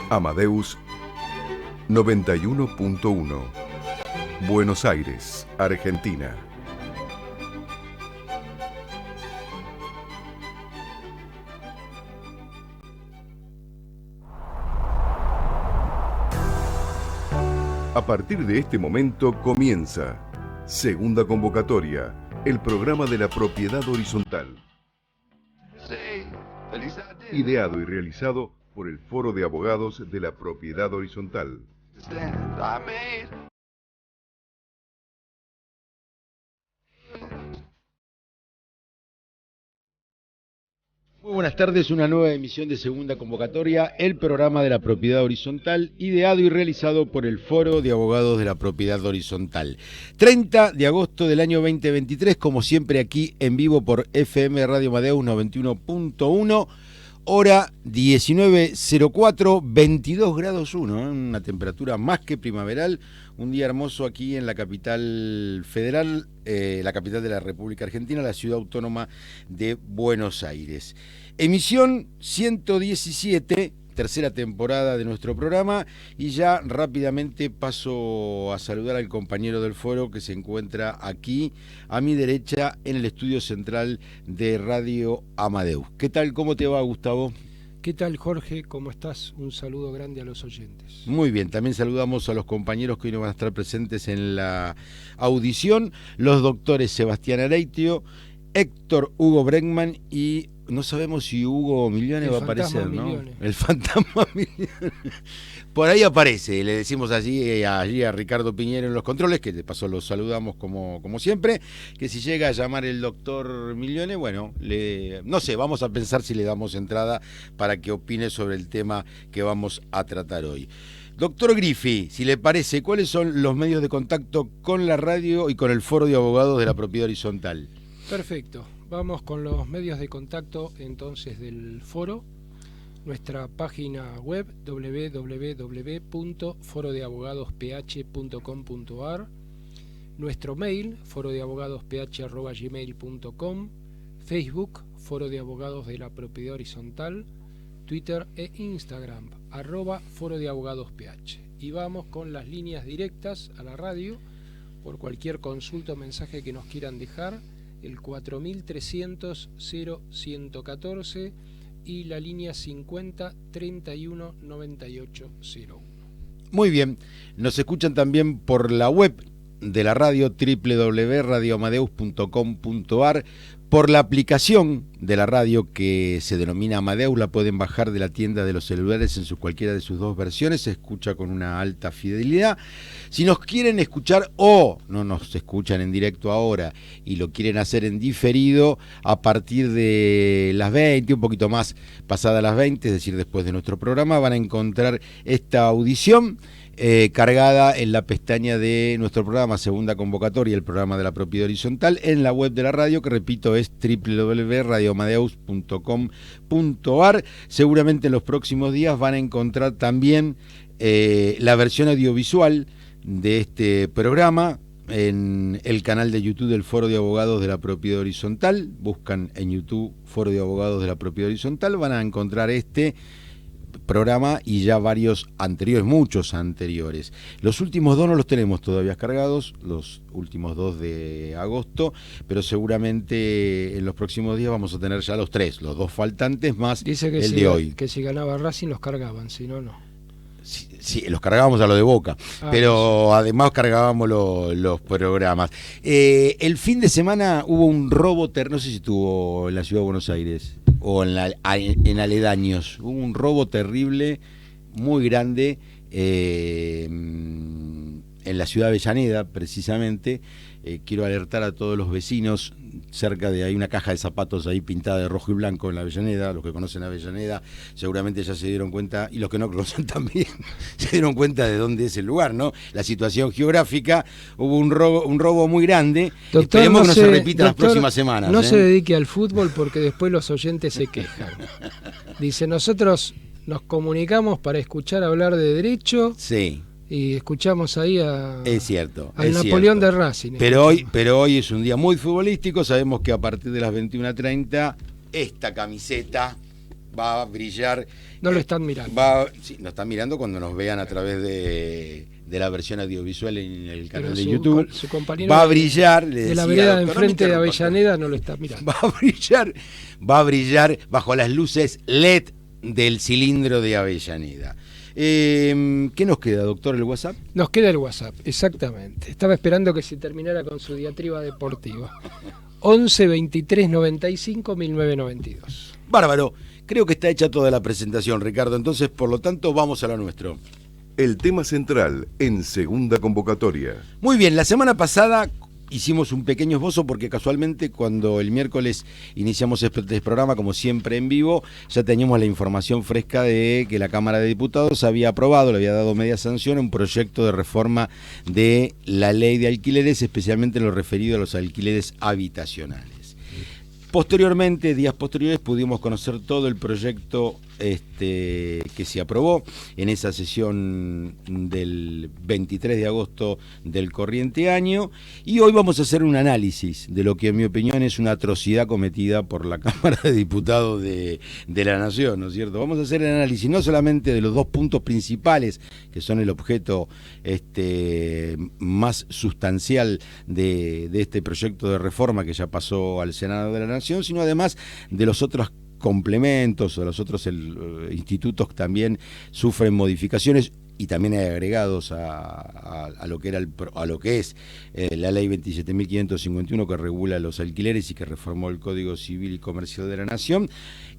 Amadeus 91.1, Buenos Aires, Argentina. A partir de este momento comienza Segunda Convocatoria, el programa de la propiedad horizontal. Ideado y realizado por el Foro de Abogados de la Propiedad Horizontal. Muy buenas tardes, una nueva emisión de Segunda Convocatoria, el programa de la Propiedad Horizontal, ideado y realizado por el Foro de Abogados de la Propiedad Horizontal. 30 de agosto del año 2023, como siempre aquí en vivo por FM Radio Amadeus 91.1, hora 19:04, 22 grados 1, una temperatura más que primaveral, un día hermoso aquí en la capital federal, la capital de la República Argentina, la ciudad autónoma de Buenos Aires. Emisión 117, tercera temporada de nuestro programa, y ya rápidamente paso a saludar al compañero del foro que se encuentra aquí a mi derecha en el estudio central de Radio Amadeus. ¿Qué tal? ¿Cómo te va, Gustavo? ¿Qué tal, Jorge? ¿Cómo estás? Un saludo grande a los oyentes. Muy bien, también saludamos a los compañeros que hoy no van a estar presentes en la audición, los doctores Sebastián Areitio, Héctor Hugo Bregman y no sabemos si Hugo Milione va a aparecer, ¿no? Milione. El fantasma Milione. Por ahí aparece, le decimos allí a Ricardo Piñero en los controles, que de paso los saludamos como siempre, que si llega a llamar el doctor Milione, bueno, no sé, vamos a pensar si le damos entrada para que opine sobre el tema que vamos a tratar hoy. Doctor Griffi, si le parece, ¿cuáles son los medios de contacto con la radio y con el Foro de Abogados de la Propiedad Horizontal? Perfecto, vamos con los medios de contacto entonces del foro. Nuestra página web www.forodeabogadosph.com.ar, nuestro mail forodeabogadosph@gmail.com, Facebook Foro de Abogados de la Propiedad Horizontal, Twitter e Instagram @forodeabogadosph. Y vamos con las líneas directas a la radio por cualquier consulta o mensaje que nos quieran dejar, el 4300-0114 y la línea 50 31 98 01. Muy bien, nos escuchan también por la web de la radio www.radioamadeus.com.ar, por la aplicación de la radio que se denomina Amadeus, la pueden bajar de la tienda de los celulares en cualquiera de sus dos versiones, se escucha con una alta fidelidad. Si nos quieren escuchar o no nos escuchan en directo ahora y lo quieren hacer en diferido a partir de las 20, un poquito más pasadas las 20, es decir, después de nuestro programa, van a encontrar esta audición cargada en la pestaña de nuestro programa Segunda Convocatoria, el programa de la Propiedad Horizontal, en la web de la radio, que repito es www.radioamadeus.com.ar. Seguramente en los próximos días van a encontrar también la versión audiovisual de este programa en el canal de YouTube del Foro de Abogados de la Propiedad Horizontal. Buscan en YouTube Foro de Abogados de la Propiedad Horizontal, van a encontrar este programa y ya varios anteriores, muchos anteriores. Los últimos dos no los tenemos todavía cargados, los últimos 2 de agosto, pero seguramente en los próximos días vamos a tener ya los 3, los 2 faltantes más. Dice que el de hoy. Que si ganaba Racing los cargaban, si no, no. Sí, los cargábamos a lo de Boca, pero sí, además cargábamos los programas. El fin de semana hubo un robo, no sé si estuvo en la ciudad de Buenos Aires o en aledaños, hubo un robo terrible, muy grande, en la ciudad de Avellaneda, precisamente. Quiero alertar a todos los vecinos, cerca de hay una caja de zapatos ahí pintada de rojo y blanco en la Avellaneda. Los que conocen Avellaneda seguramente ya se dieron cuenta, y los que no conocen también se dieron cuenta de dónde es el lugar, ¿no? La situación geográfica, hubo un robo muy grande. Doctor, esperemos que no se repita las próximas semanas. No se dedique al fútbol porque después los oyentes se quejan. Dice, nosotros nos comunicamos para escuchar hablar de derecho. Sí. Y escuchamos ahí es cierto, al Napoleón cierto. de Racing. Pero hoy es un día muy futbolístico. Sabemos que a partir de las 21:30 esta camiseta va a brillar. No lo están mirando. Sí, nos están mirando cuando nos vean a través de la versión audiovisual en el canal Pero de YouTube. Su compañero va a brillar. de la vereda de enfrente de Avellaneda no lo está mirando. Va a brillar bajo las luces LED del cilindro de Avellaneda. ¿Qué nos queda, doctor, el WhatsApp? Nos queda el WhatsApp, exactamente. Estaba esperando que se terminara con su diatriba deportiva. 11 23 95 1992. Bárbaro. Creo que está hecha toda la presentación, Ricardo. Entonces, por lo tanto, vamos a lo nuestro. El tema central en segunda convocatoria. Muy bien, la semana pasada hicimos un pequeño esbozo porque casualmente cuando el miércoles iniciamos este programa, como siempre en vivo, ya teníamos la información fresca de que la Cámara de Diputados había aprobado, le había dado media sanción a un proyecto de reforma de la ley de alquileres, especialmente lo referido a los alquileres habitacionales. Posteriormente, días posteriores, pudimos conocer todo el proyecto que se aprobó en esa sesión del 23 de agosto del corriente año, y hoy vamos a hacer un análisis de lo que en mi opinión es una atrocidad cometida por la Cámara de Diputados de la Nación, ¿no es cierto? Vamos a hacer el análisis no solamente de los dos puntos principales que son el objeto más sustancial de este proyecto de reforma que ya pasó al Senado de la Nación, sino además de los otros complementos, o los otros institutos que también sufren modificaciones y también hay agregados a lo que era a lo que es la ley 27.551 que regula los alquileres y que reformó el Código Civil y Comercial de la Nación.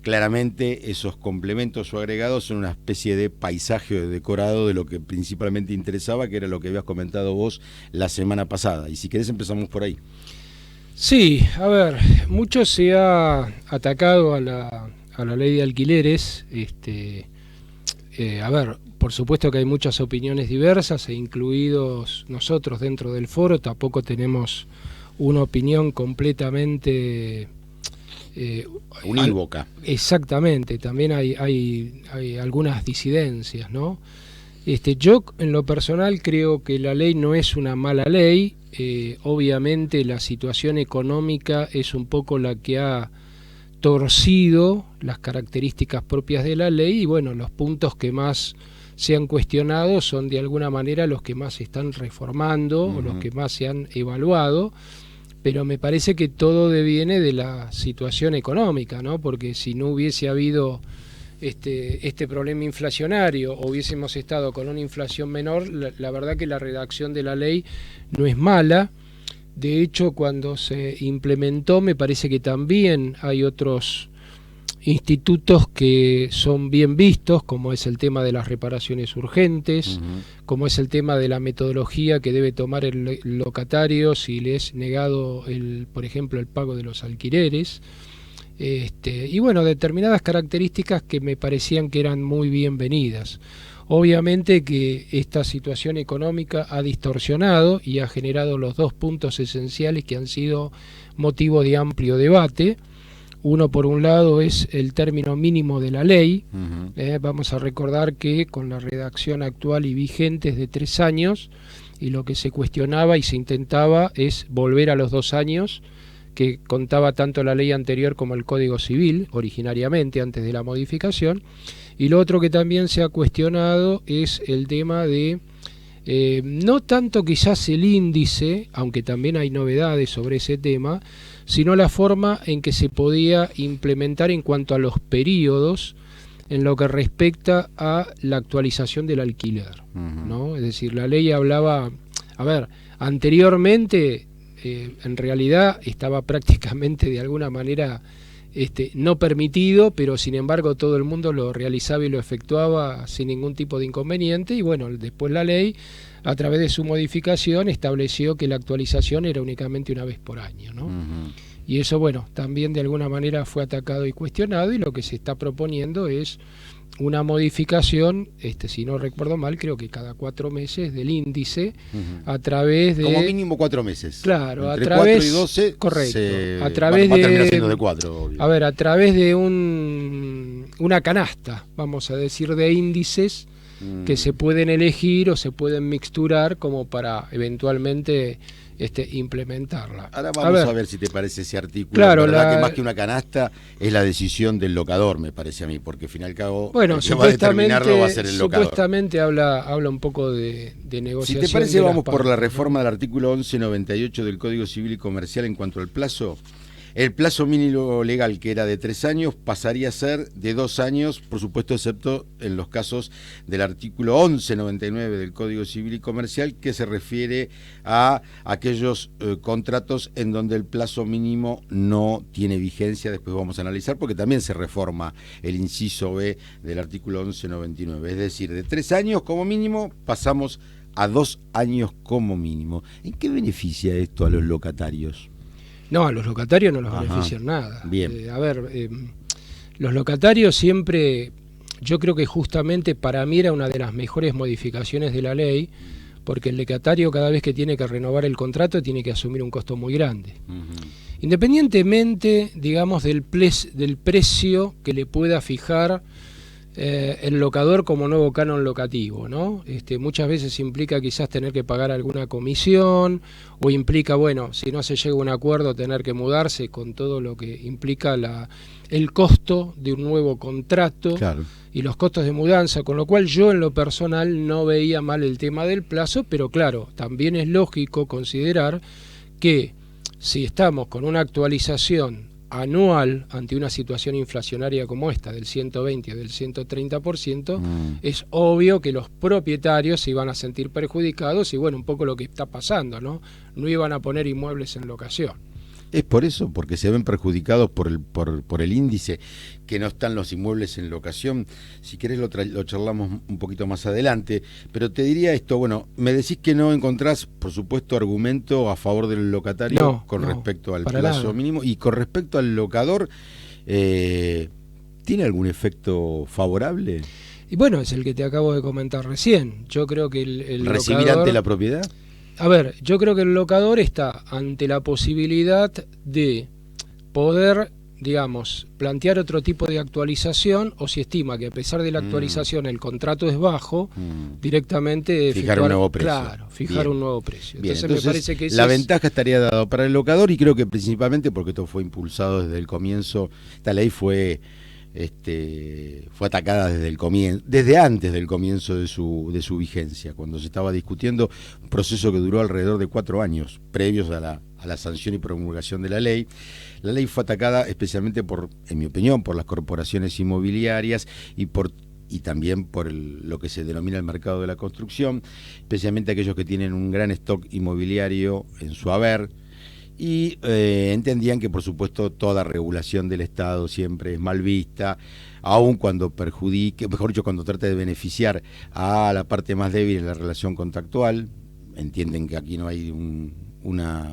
Claramente esos complementos o agregados son una especie de paisaje decorado de lo que principalmente interesaba, que era lo que habías comentado vos la semana pasada. Y si querés empezamos por ahí. Sí, a ver, mucho se ha atacado a la ley de alquileres. A ver, por supuesto que hay muchas opiniones diversas, e incluidos nosotros dentro del foro, tampoco tenemos una opinión completamente unívoca. Exactamente, también hay algunas disidencias, ¿no? Yo en lo personal creo que la ley no es una mala ley. Obviamente la situación económica es un poco la que ha torcido las características propias de la ley, y bueno, los puntos que más se han cuestionado son de alguna manera los que más se están reformando o los que más se han evaluado, pero me parece que todo deviene de la situación económica, ¿no? Porque si no hubiese habido este problema inflacionario o hubiésemos estado con una inflación menor, la verdad que la redacción de la ley no es mala. De hecho, cuando se implementó me parece que también hay otros institutos que son bien vistos, como es el tema de las reparaciones urgentes, como es el tema de la metodología que debe tomar el locatario si le es negado, por ejemplo, el pago de los alquileres. Y bueno, determinadas características que me parecían que eran muy bienvenidas. Obviamente que esta situación económica ha distorsionado y ha generado los dos puntos esenciales que han sido motivo de amplio debate. Uno, por un lado, es el término mínimo de la ley. Vamos a recordar que con la redacción actual y vigente es de 3 años, y lo que se cuestionaba y se intentaba es volver a los 2 años que contaba tanto la ley anterior como el Código Civil, originariamente, antes de la modificación. Y lo otro que también se ha cuestionado es el tema de, no tanto quizás el índice, aunque también hay novedades sobre ese tema, sino la forma en que se podía implementar en cuanto a los periodos en lo que respecta a la actualización del alquiler, ¿no? Es decir, la ley hablaba, a ver, anteriormente en realidad estaba prácticamente de alguna manera no permitido, pero sin embargo todo el mundo lo realizaba y lo efectuaba sin ningún tipo de inconveniente, y bueno, después la ley, a través de su modificación, estableció que la actualización era únicamente una vez por año, ¿no? Y eso, bueno, también de alguna manera fue atacado y cuestionado, y lo que se está proponiendo es una modificación, si no recuerdo mal, creo que cada 4 meses del índice, a través de... Como mínimo 4 meses. Claro, entre a través... 4 y 12, correcto. A través va a terminar de... siendo de 4, obvio. A ver, a través de una canasta, vamos a decir, de índices, que se pueden elegir o se pueden mixturar como para eventualmente implementarla. Ahora vamos a ver si te parece ese artículo. Claro, la verdad que más que una canasta es la decisión del locador, me parece a mí, porque al fin y al cabo bueno, el que va a determinarlo va a ser el locador. Supuestamente habla un poco de negociación. Si te parece, vamos por la reforma del artículo 1198 del Código Civil y Comercial en cuanto al plazo. El plazo mínimo legal, que era de 3 años, pasaría a ser de 2 años, por supuesto, excepto en los casos del artículo 1199 del Código Civil y Comercial, que se refiere a aquellos contratos en donde el plazo mínimo no tiene vigencia. Después vamos a analizar, porque también se reforma el inciso B del artículo 1199. Es decir, de 3 años como mínimo pasamos a 2 años como mínimo. ¿En qué beneficia esto a los locatarios? No, a los locatarios no los benefician nada. Bien. Los locatarios siempre, yo creo que justamente para mí era una de las mejores modificaciones de la ley, porque el locatario cada vez que tiene que renovar el contrato tiene que asumir un costo muy grande. Independientemente, digamos, del precio que le pueda fijar el locador como nuevo canon locativo, ¿no? Muchas veces implica quizás tener que pagar alguna comisión, o implica, bueno, si no se llega a un acuerdo, tener que mudarse con todo lo que implica el costo de un nuevo contrato. Claro. Y los costos de mudanza, con lo cual yo en lo personal no veía mal el tema del plazo, pero claro, también es lógico considerar que si estamos con una actualización anual ante una situación inflacionaria como esta, del 120 o del 130%, es obvio que los propietarios se iban a sentir perjudicados y bueno, un poco lo que está pasando, ¿no? No iban a poner inmuebles en locación. ¿Es por eso? Porque se ven perjudicados por el índice, que no están los inmuebles en locación. Si querés lo charlamos un poquito más adelante, pero te diría esto, bueno, me decís que no encontrás, por supuesto, argumento a favor del locatario con respecto al plazo mínimo, y con respecto al locador, ¿tiene algún efecto favorable? Y bueno, es el que te acabo de comentar recién. Yo creo que el ¿recibir locador, ante la propiedad? A ver, yo creo que el locador está ante la posibilidad de poder, digamos, plantear otro tipo de actualización, o si estima que a pesar de la actualización el contrato es bajo, directamente fijar un nuevo precio. Claro, fijar un nuevo precio. Entonces me parece que la ventaja estaría dada para el locador, y creo que principalmente porque esto fue impulsado desde el comienzo. Esta ley fue atacada desde el comienzo, desde antes del comienzo de su vigencia, cuando se estaba discutiendo un proceso que duró alrededor de 4 años previos a la sanción y promulgación de la ley. La ley fue atacada especialmente en mi opinión, por las corporaciones inmobiliarias y también por lo que se denomina el mercado de la construcción, especialmente aquellos que tienen un gran stock inmobiliario en su haber. Y entendían que, por supuesto, toda regulación del Estado siempre es mal vista, aun cuando perjudique, mejor dicho, cuando trata de beneficiar a la parte más débil en la relación contractual. Entienden que aquí no hay un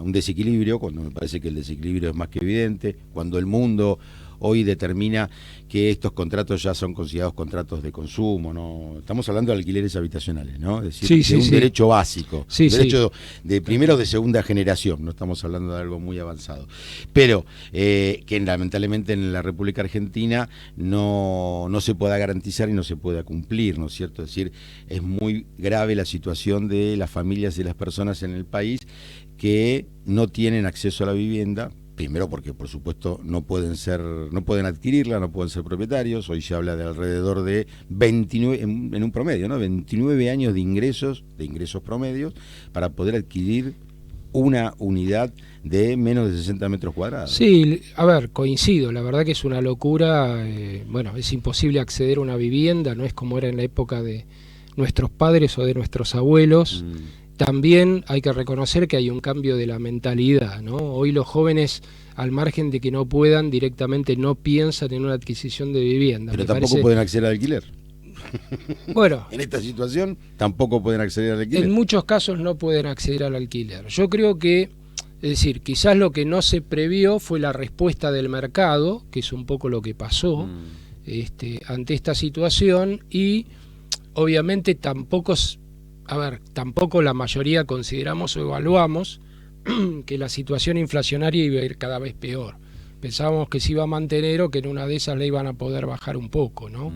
desequilibrio, cuando me parece que el desequilibrio es más que evidente, cuando el mundo hoy determina que estos contratos ya son considerados contratos de consumo, ¿no? Estamos hablando de alquileres habitacionales, ¿no? Es decir, un derecho básico, derecho de primera o de segunda generación, no estamos hablando de algo muy avanzado. Pero que lamentablemente en la República Argentina no se pueda garantizar y no se pueda cumplir, ¿no es cierto? Es decir, es muy grave la situación de las familias y las personas en el país que no tienen acceso a la vivienda. Primero porque, por supuesto, no pueden adquirirla, no pueden ser propietarios. Hoy se habla de alrededor de 29, en un promedio, ¿no? 29 años de ingresos promedios para poder adquirir una unidad de menos de 60 metros cuadrados. Sí, a ver, coincido, la verdad que es una locura. Bueno, es imposible acceder a una vivienda, no es como era en la época de nuestros padres o de nuestros abuelos. También hay que reconocer que hay un cambio de la mentalidad, ¿no? Hoy los jóvenes, al margen de que no puedan, directamente no piensan en una adquisición de vivienda. Pero tampoco pueden acceder al alquiler. Bueno, en esta situación tampoco pueden acceder al alquiler. En muchos casos no pueden acceder al alquiler. Yo creo que, es decir, quizás lo que no se previó fue la respuesta del mercado, que es un poco lo que pasó ante esta situación, y obviamente tampoco la mayoría consideramos o evaluamos que la situación inflacionaria iba a ir cada vez peor. Pensábamos que se iba a mantener o que en una de esas le iban a poder bajar un poco, ¿no?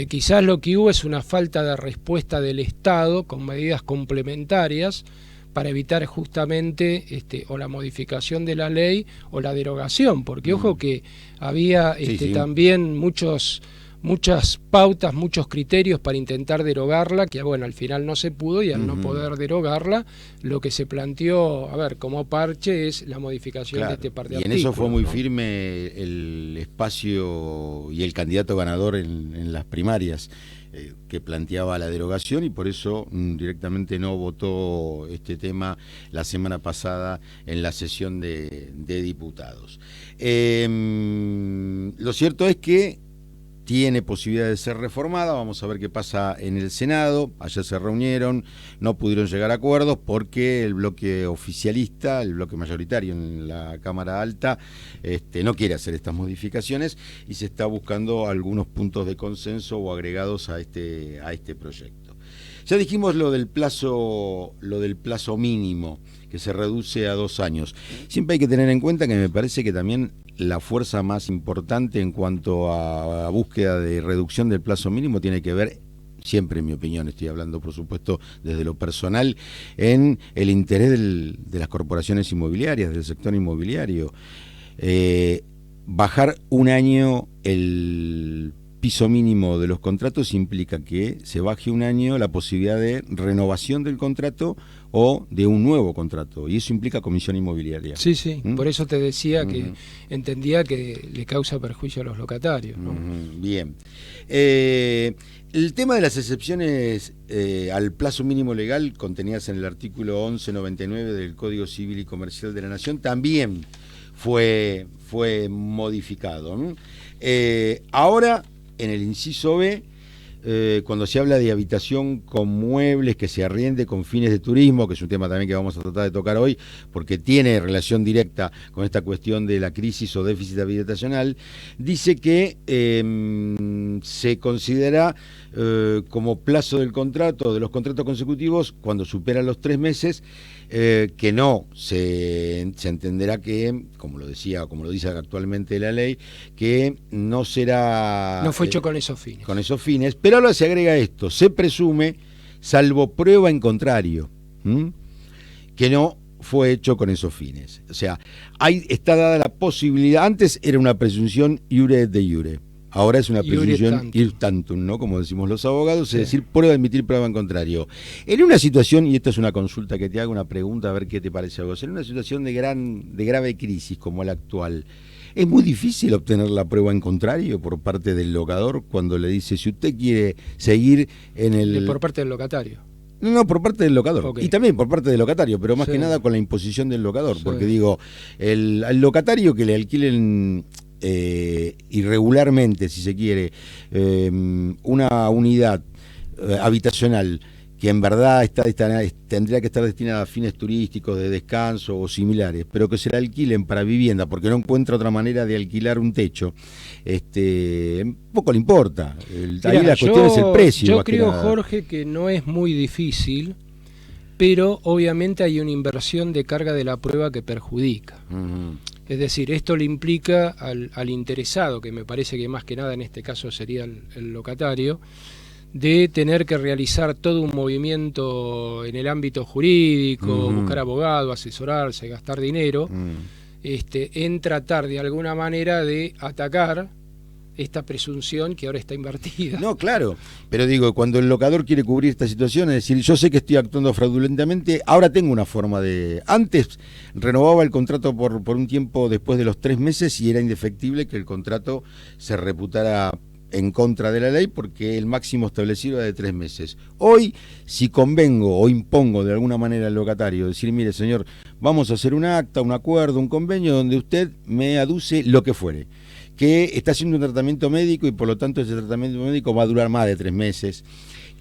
Quizás lo que hubo es una falta de respuesta del Estado con medidas complementarias para evitar justamente o la modificación de la ley o la derogación, porque ojo que había también muchas pautas, muchos criterios para intentar derogarla, que bueno, al final no se pudo, y al no poder derogarla, lo que se planteó, como parche es la modificación de este par de artículos. Y en eso fue muy firme el espacio y el candidato ganador en las primarias, que planteaba la derogación, y por eso directamente no votó este tema la semana pasada en la sesión de diputados. Lo cierto es que tiene posibilidad de ser reformada. Vamos a ver qué pasa en el Senado. Ayer se reunieron, no pudieron llegar a acuerdos porque el bloque oficialista, el bloque mayoritario en la Cámara Alta, no quiere hacer estas modificaciones, y se está buscando algunos puntos de consenso o agregados a este proyecto. Ya dijimos lo del plazo mínimo, que se reduce a 2 años. Siempre hay que tener en cuenta que me parece que también la fuerza más importante en cuanto a búsqueda de reducción del plazo mínimo tiene que ver, siempre en mi opinión, estoy hablando por supuesto desde lo personal, en el interés de las corporaciones inmobiliarias, del sector inmobiliario. Bajar 1 año el piso mínimo de los contratos implica que se baje 1 año la posibilidad de renovación del contrato o de un nuevo contrato, y eso implica comisión inmobiliaria. Sí, por eso te decía que entendía que le causa perjuicio a los locatarios, ¿no? Bien. El tema de las excepciones al plazo mínimo legal contenidas en el artículo 1199 del Código Civil y Comercial de la Nación también fue modificado, ¿no? Ahora, en el inciso B, cuando se habla de habitación con muebles que se arriende con fines de turismo, que es un tema también que vamos a tratar de tocar hoy, porque tiene relación directa con esta cuestión de la crisis o déficit habitacional, dice que se considera como plazo del contrato, de los contratos consecutivos, cuando superan los 3 meses, que no se entenderá que, como lo dice actualmente la ley, que no será... No fue hecho con esos fines. Con esos fines, pero ahora se agrega esto: se presume, salvo prueba en contrario, que no fue hecho con esos fines. O sea, ahí está dada la posibilidad. Antes era una presunción iure et de iure. Ahora es una presunción ir tantum, ¿no? Como decimos los abogados, es decir, prueba de emitir prueba en contrario. En una situación, y esta es una consulta que te hago, una pregunta, a ver qué te parece a vos, en una situación de grave crisis como la actual, ¿es muy difícil obtener la prueba en contrario por parte del locador cuando le dice, si usted quiere seguir en el... Por parte del locatario. No, por parte del locador. Okay. Y también por parte del locatario, pero más que nada con la imposición del locador, porque digo, al locatario que le alquilen irregularmente, si se quiere, una unidad habitacional que en verdad tendría que estar destinada a fines turísticos, de descanso o similares, pero que se la alquilen para vivienda porque no encuentra otra manera de alquilar un techo, poco le importa. Ahí la cuestión es el precio. Yo creo, Jorge, que no es muy difícil, pero obviamente hay una inversión de carga de la prueba que perjudica. Es decir, esto le implica al interesado, que me parece que más que nada en este caso sería el locatario, de tener que realizar todo un movimiento en el ámbito jurídico, buscar abogado, asesorarse, gastar dinero, en tratar de alguna manera de atacar esta presunción que ahora está invertida. No, claro, pero digo, cuando el locador quiere cubrir esta situación, es decir, yo sé que estoy actuando fraudulentamente, ahora tengo una forma de... Antes renovaba el contrato por un tiempo después de los 3 meses y era indefectible que el contrato se reputara en contra de la ley porque el máximo establecido era de 3 meses. Hoy, si convengo o impongo de alguna manera al locatario, decir, mire señor, vamos a hacer un acta, un acuerdo, un convenio donde usted me aduce lo que fuere, que está haciendo un tratamiento médico y por lo tanto ese tratamiento médico va a durar más de 3 meses,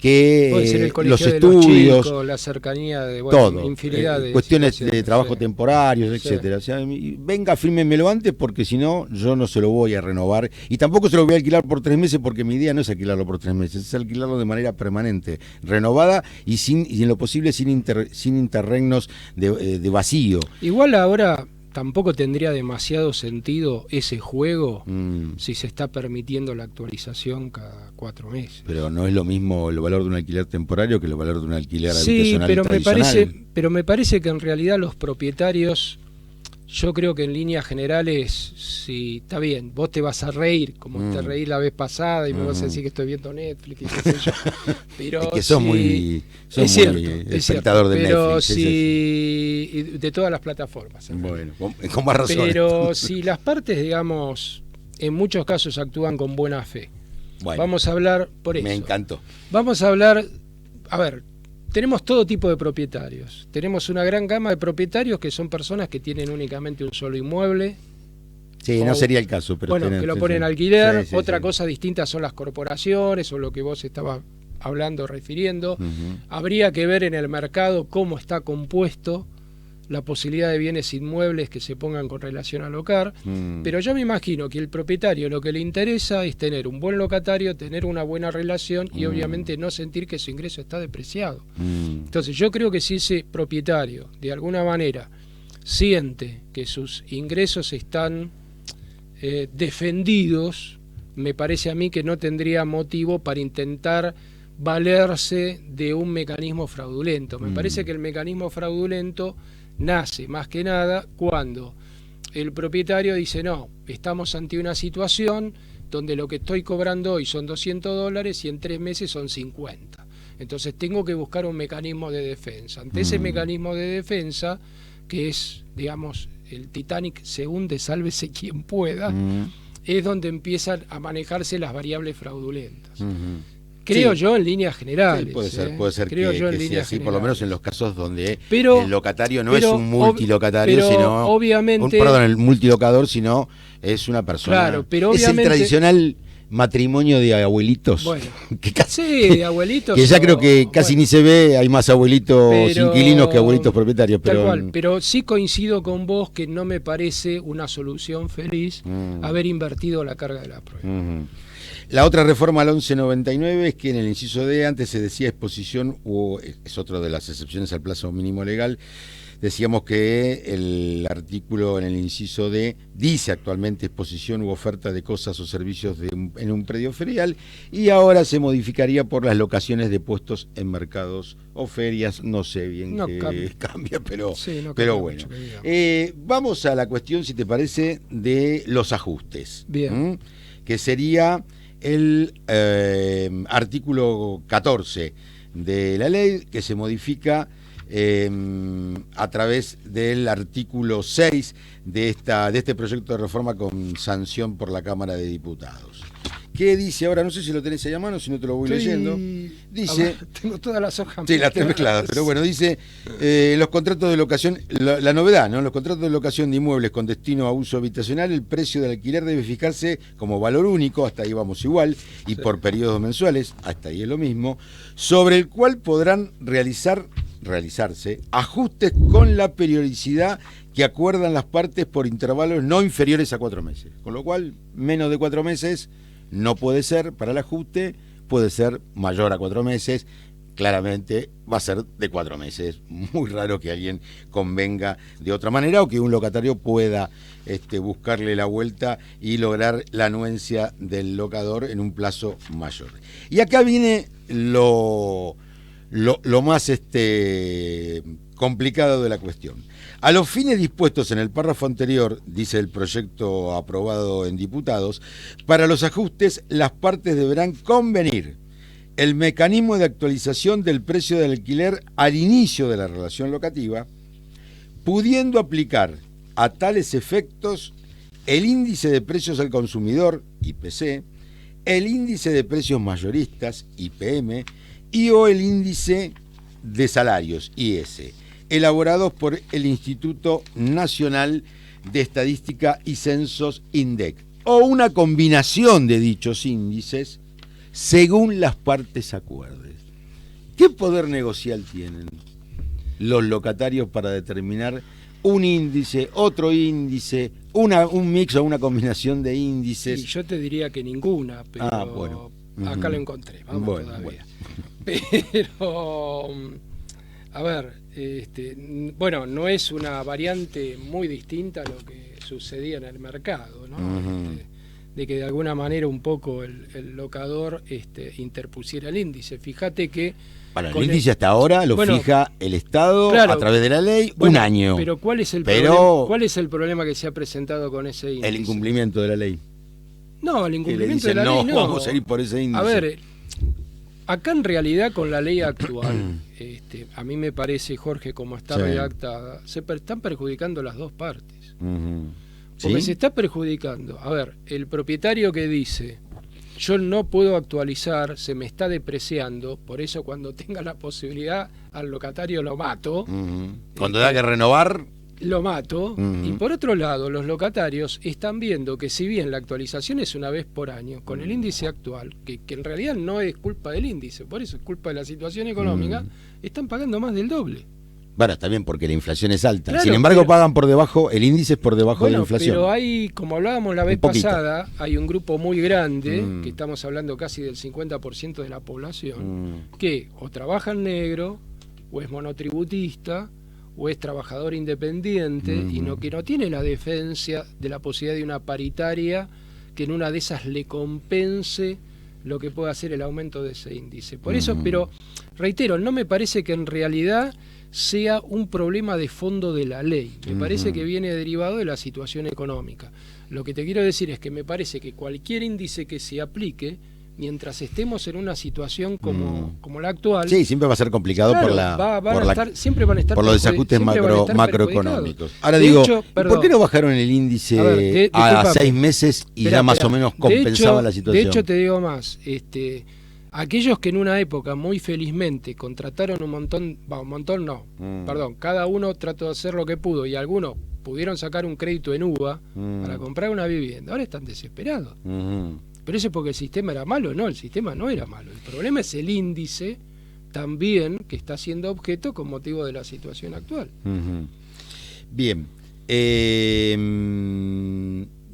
que puede ser el colegio los de estudios, los chicos, la cercanía de todo, infinidad de cuestiones de trabajo sí. temporarios, etcétera. O sea, venga, fírmemelo antes porque si no, yo no se lo voy a renovar y tampoco se lo voy a alquilar por 3 meses porque mi idea no es alquilarlo por 3 meses, es alquilarlo de manera permanente, renovada y en lo posible sin interregnos de vacío. Igual ahora tampoco tendría demasiado sentido ese juego si se está permitiendo la actualización cada 4 meses. Pero no es lo mismo el valor de un alquiler temporario que el valor de un alquiler Sí, habitacional pero tradicional. me parece que en realidad los propietarios, yo creo que en líneas generales, sí, está bien, vos te vas a reír, como te reí la vez pasada y me vas a decir que estoy viendo Netflix y qué sé yo. Pero es que sos muy espectador de pero Netflix. Y de todas las plataformas. Bueno, con más razón. Pero si las partes, digamos, en muchos casos actúan con buena fe. Bueno, vamos a hablar por eso. Me encantó. Vamos a hablar, a ver, tenemos todo tipo de propietarios. Tenemos una gran gama de propietarios que son personas que tienen únicamente un solo inmueble. Sí, no sería el caso. Pero bueno, que lo ponen en alquiler. Otra cosa distinta son las corporaciones o lo que vos estabas hablando, refiriendo. Habría que ver en el mercado cómo está compuesto la posibilidad de bienes inmuebles que se pongan con relación al local, pero yo me imagino que el propietario lo que le interesa es tener un buen locatario, tener una buena relación y obviamente no sentir que su ingreso está depreciado. Entonces yo creo que si ese propietario de alguna manera siente que sus ingresos están defendidos, me parece a mí que no tendría motivo para intentar valerse de un mecanismo fraudulento. Me parece que el mecanismo fraudulento nace más que nada cuando el propietario dice: no, estamos ante una situación donde lo que estoy cobrando hoy son $200 y en 3 meses son 50. Entonces tengo que buscar un mecanismo de defensa. Ante ese mecanismo de defensa, que es, digamos, el Titanic se hunde, sálvese quien pueda, es donde empiezan a manejarse las variables fraudulentas. Creo yo en líneas generales. Sí, puede ser creo que yo en sea líneas así, generales. por lo menos en los casos donde pero, el locatario no es un multilocatario, sino obviamente, el multilocador, sino es una persona. Claro, pero es obviamente, el tradicional matrimonio de abuelitos. Bueno, que casi, sí, de abuelitos. Que ya creo que casi ni se ve, hay más abuelitos inquilinos que abuelitos propietarios. Pero, tal cual, pero sí coincido con vos que no me parece una solución feliz haber invertido la carga de la prueba. La otra reforma al 1199 es que en el inciso D antes se decía exposición, es otra de las excepciones al plazo mínimo legal. Decíamos que el artículo en el inciso D dice actualmente exposición u oferta de cosas o servicios en un predio ferial, y ahora se modificaría por las locaciones de puestos en mercados o ferias. No sé bien qué cambia, pero, sí, no pero cambia bueno. mucho, vamos a la cuestión, si te parece, de los ajustes. Bien. Que sería el artículo 14 de la ley, que se modifica a través del artículo 6 de este proyecto de reforma con sanción por la Cámara de Diputados. ¿Qué dice ahora? No sé si lo tenés ahí a mano, si no te lo voy leyendo. Dice, tengo todas las hojas. Sí, las tenés mezcladas, pero bueno, dice los contratos de locación, la novedad, ¿no? Los contratos de locación de inmuebles con destino a uso habitacional, el precio del alquiler debe fijarse como valor único, hasta ahí vamos igual, y por periodos mensuales, hasta ahí es lo mismo, sobre el cual podrán realizarse ajustes con la periodicidad que acuerdan las partes por intervalos no inferiores a 4 meses. Con lo cual, menos de 4 meses no puede ser para el ajuste, puede ser mayor a 4 meses, claramente va a ser de 4 meses. Muy raro que alguien convenga de otra manera o que un locatario pueda buscarle la vuelta y lograr la anuencia del locador en un plazo mayor. Y acá viene lo más complicado de la cuestión. A los fines dispuestos en el párrafo anterior, dice el proyecto aprobado en diputados, para los ajustes las partes deberán convenir el mecanismo de actualización del precio del alquiler al inicio de la relación locativa, pudiendo aplicar a tales efectos el índice de precios al consumidor, IPC, el índice de precios mayoristas, IPM, y o el índice de salarios, IS, elaborados por el Instituto Nacional de Estadística y Censos, INDEC, o una combinación de dichos índices según las partes acuerden. ¿Qué poder negocial tienen los locatarios para determinar un índice, otro índice, un mix o una combinación de índices? Sí, yo te diría que ninguna, pero bueno. Acá lo encontré, vamos todavía. Bueno. Pero A ver, bueno, no es una variante muy distinta a lo que sucedía en el mercado, ¿no? De que de alguna manera un poco el locador interpusiera el índice. Fíjate que... Bueno, el índice hasta ahora lo fija el Estado, claro, a través de la ley, un año. Pero ¿cuál es el problema que se ha presentado con ese índice? El incumplimiento de la ley. No, el incumplimiento de la ley no. Vamos a ir por ese índice. A ver, acá en realidad con la ley actual, a mí me parece, Jorge, como está redactada, se están perjudicando las dos partes. Porque se está perjudicando. A ver, el propietario que dice, yo no puedo actualizar, se me está depreciando, por eso cuando tenga la posibilidad al locatario lo mato. Cuando tenga que renovar... Lo mato. Y por otro lado, los locatarios están viendo que si bien la actualización es una vez por año, con el índice actual, que en realidad no es culpa del índice, por eso es culpa de la situación económica, están pagando más del doble. Bueno, está bien porque la inflación es alta. Claro, sin embargo, pagan por debajo, el índice es por debajo de la inflación. Pero hay, como hablábamos la vez pasada, hay un grupo muy grande, que estamos hablando casi del 50% de la población, que o trabaja en negro, o es monotributista, o es trabajador independiente, y que no tiene la defensa de la posibilidad de una paritaria que en una de esas le compense lo que pueda hacer el aumento de ese índice. Por eso, pero reitero, no me parece que en realidad sea un problema de fondo de la ley. Me parece que viene derivado de la situación económica. Lo que te quiero decir es que me parece que cualquier índice que se aplique, mientras estemos en una situación como la actual... Sí, siempre va a ser complicado, claro, siempre van a estar por los desajustes macroeconómicos. Ahora digo, hecho, ¿por qué no bajaron el índice a 6 meses y ya más o menos compensaba la situación? De hecho, te digo más, aquellos que en una época muy felizmente contrataron cada uno trató de hacer lo que pudo y algunos pudieron sacar un crédito en UVA para comprar una vivienda, ahora están desesperados. Pero eso es porque el sistema era malo. No, el sistema no era malo. El problema es el índice también que está siendo objeto con motivo de la situación actual. Bien.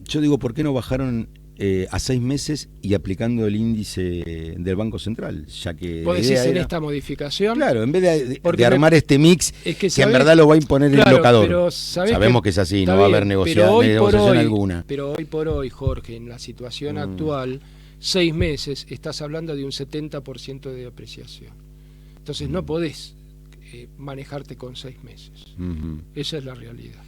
Yo digo, ¿por qué no bajaron a 6 meses y aplicando el índice del Banco Central? Ya que ¿vos decís en esta modificación? Claro, en vez de armar este mix que en verdad lo va a imponer el locador. Pero sabemos que es así, no va a haber negociación alguna. Pero hoy por hoy, Jorge, en la situación actual, 6 meses estás hablando de un 70% de depreciación. Entonces no podés manejarte con 6 meses. Esa es la realidad.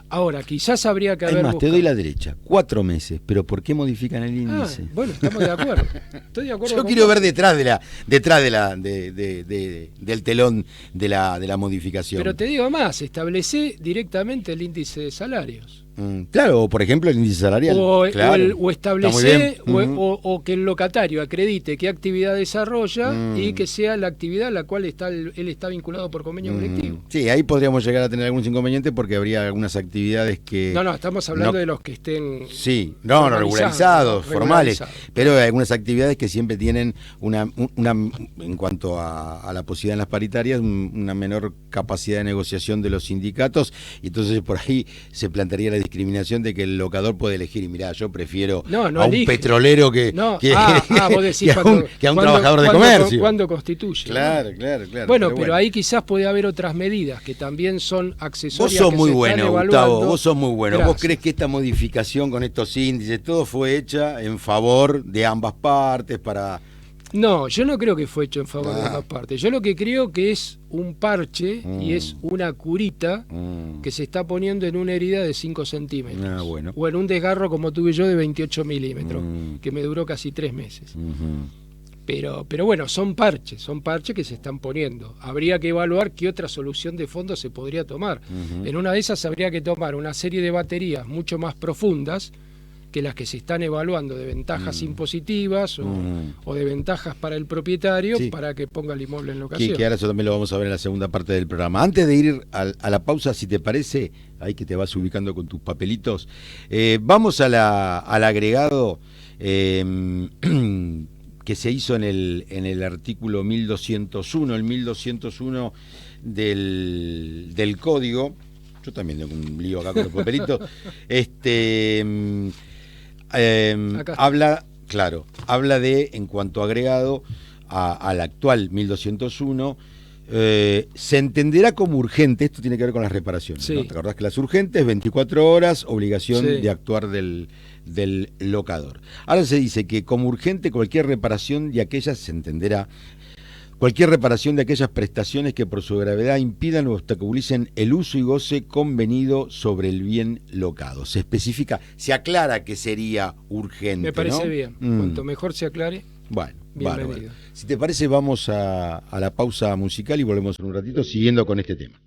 Ahora, quizás habría que haber buscado... te doy la derecha, 4 meses, pero ¿por qué modifican el índice? Bueno, estamos de acuerdo. Estoy de acuerdo. Yo quiero ver detrás del telón de la modificación. Pero te digo más, establece directamente el índice de salarios. Claro, o por ejemplo el índice salarial. O establece, o que el locatario acredite qué actividad desarrolla y que sea la actividad a la cual él está vinculado por convenio colectivo. Sí, ahí podríamos llegar a tener algunos inconvenientes porque habría algunas actividades que... No, estamos hablando de los que estén... Sí, regularizados, formales, pero hay algunas actividades que siempre tienen una en cuanto a la posibilidad en las paritarias, una menor capacidad de negociación de los sindicatos, y entonces por ahí se plantearía la discriminación de que el locador puede elegir, y mirá, yo prefiero a un petrolero que a un trabajador de comercio. Cuando constituye. Claro. Bueno, pero ahí quizás puede haber otras medidas que también son accesorias. Vos sos muy bueno, Gustavo, vos sos muy bueno. Gracias. ¿Vos crees que esta modificación con estos índices, todo fue hecha en favor de ambas partes para... No, yo no creo que fue hecho en favor de ambas partes. Yo lo que creo que es un parche y es una curita que se está poniendo en una herida de 5 centímetros. O en un desgarro como tuve yo de 28 milímetros, que me duró casi 3 meses. Pero bueno, son parches que se están poniendo. Habría que evaluar qué otra solución de fondo se podría tomar. En una de esas habría que tomar una serie de baterías mucho más profundas que las que se están evaluando de ventajas impositivas o de ventajas para el propietario para que ponga el inmueble en locación. Que ahora eso también lo vamos a ver en la segunda parte del programa. Antes de ir a la pausa, si te parece, ahí que te vas ubicando con tus papelitos, vamos al agregado que se hizo en el artículo 1201, el 1201 del código. Yo también tengo un lío acá con los papelitos. Habla de, en cuanto agregado al actual 1201, Se entenderá como urgente, esto tiene que ver con las reparaciones, Sí. ¿no? ¿Te acordás que las urgentes, 24 horas, obligación Sí. de actuar del locador? Ahora se dice que como urgente cualquier reparación de aquellas, se entenderá, cualquier reparación de aquellas prestaciones que por su gravedad impidan o obstaculicen el uso y goce convenido sobre el bien locado. Se especifica, se aclara que sería urgente, Me parece ¿no? bien. Cuanto mejor se aclare, Bueno, bienvenido. bárbaro. Si te parece, vamos a la pausa musical y volvemos en un ratito siguiendo con este tema.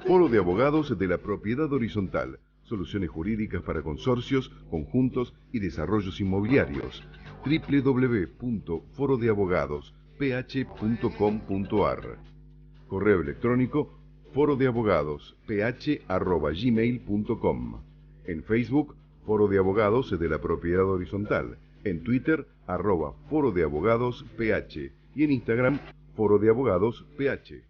Foro de Abogados de la Propiedad Horizontal. Soluciones jurídicas para consorcios, conjuntos y desarrollos inmobiliarios. www.forodeabogadosph.com.ar. Correo electrónico forodeabogadosph@gmail.com. En Facebook, Foro de Abogados de la Propiedad Horizontal. En Twitter, @Foro de Abogados PH. Y en Instagram, Foro de Abogados PH.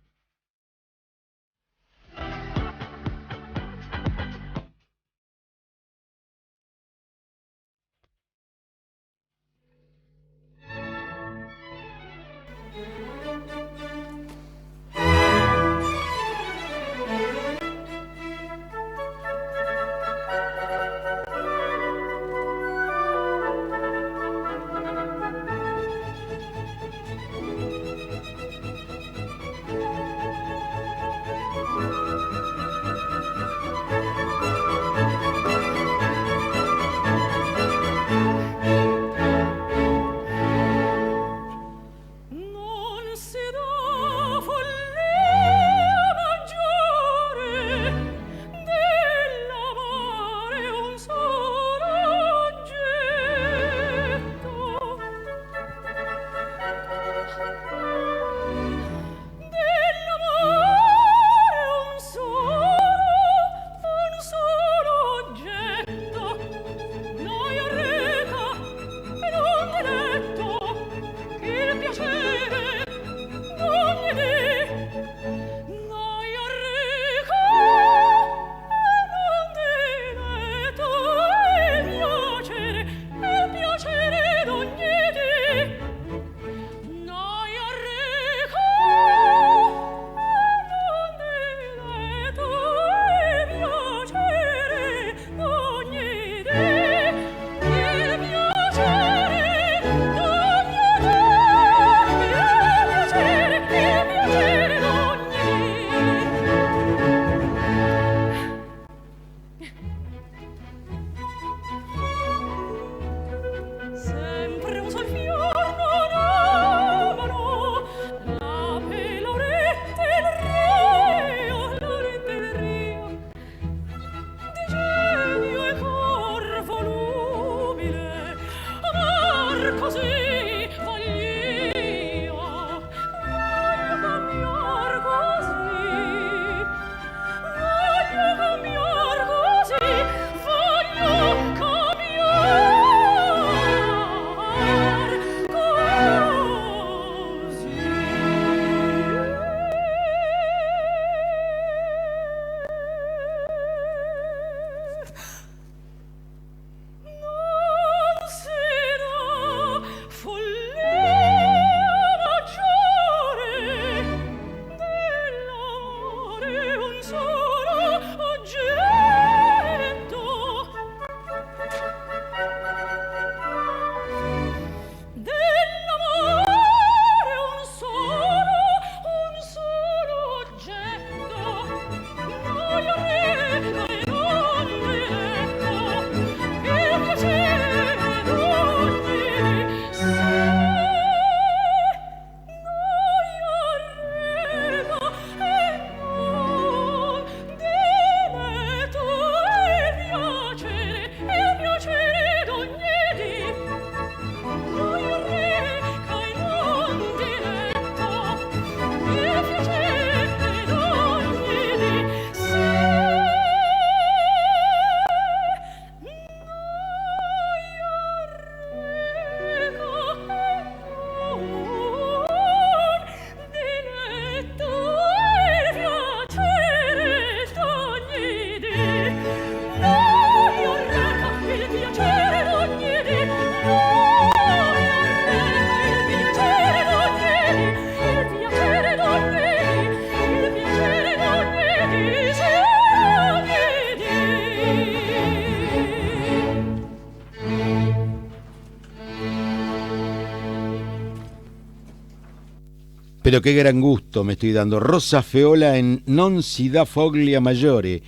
pero qué gran gusto me estoy dando. Rosa Feola en Non si dà foglia maggiore,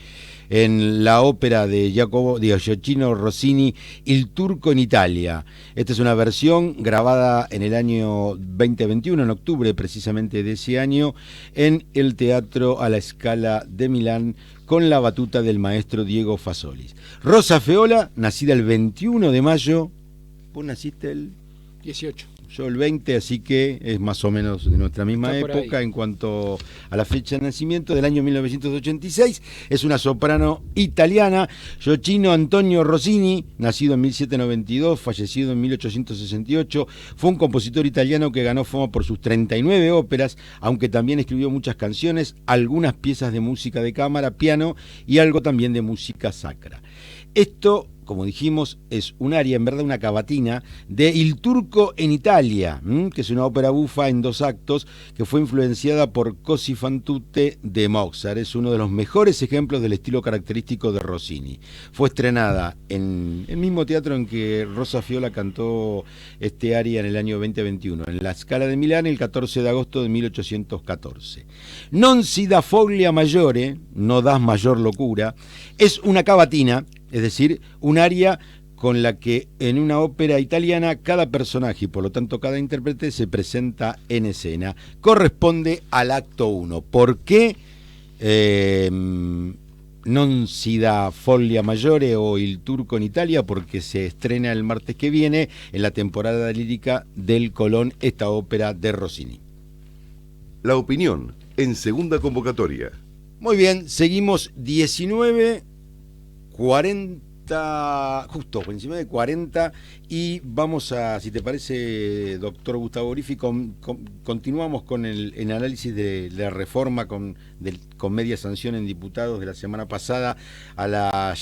en la ópera de Gioacchino Rossini, Il Turco en Italia. Esta es una versión grabada en el año 2021, en octubre precisamente de ese año, en el Teatro alla Scala de Milán, con la batuta del maestro Diego Fasolis. Rosa Feola, nacida el 21 de mayo, ¿vos naciste el 18? Yo el 20, así que es más o menos de nuestra misma época en cuanto a la fecha de nacimiento, del año 1986. Es una soprano italiana. Gioacchino Antonio Rossini, nacido en 1792, fallecido en 1868, fue un compositor italiano que ganó fama por sus 39 óperas, aunque también escribió muchas canciones, algunas piezas de música de cámara, piano y algo también de música sacra. Esto, como dijimos, es un aria, en verdad una cavatina, de Il Turco en Italia, que es una ópera bufa en 2 actos que fue influenciada por Così fan tutte de Mozart. Es uno de los mejores ejemplos del estilo característico de Rossini. Fue estrenada en el mismo teatro en que Rosa Feola cantó este aria en el año 2021, en la Scala de Milán, el 14 de agosto de 1814. Non si dà foglia maggiore, no das mayor locura, es una cavatina, es decir, un aria con la que en una ópera italiana cada personaje y por lo tanto cada intérprete se presenta en escena. Corresponde al acto 1. ¿Por qué non si dà foglia maggiore o Il Turco en Italia? Porque se estrena el martes que viene en la temporada lírica del Colón esta ópera de Rossini. La opinión en segunda convocatoria. Muy bien, seguimos 19:40, justo por encima de 40, y vamos a, si te parece, doctor Gustavo Orifi, continuamos con el análisis de la reforma con media sanción en diputados de la semana pasada a la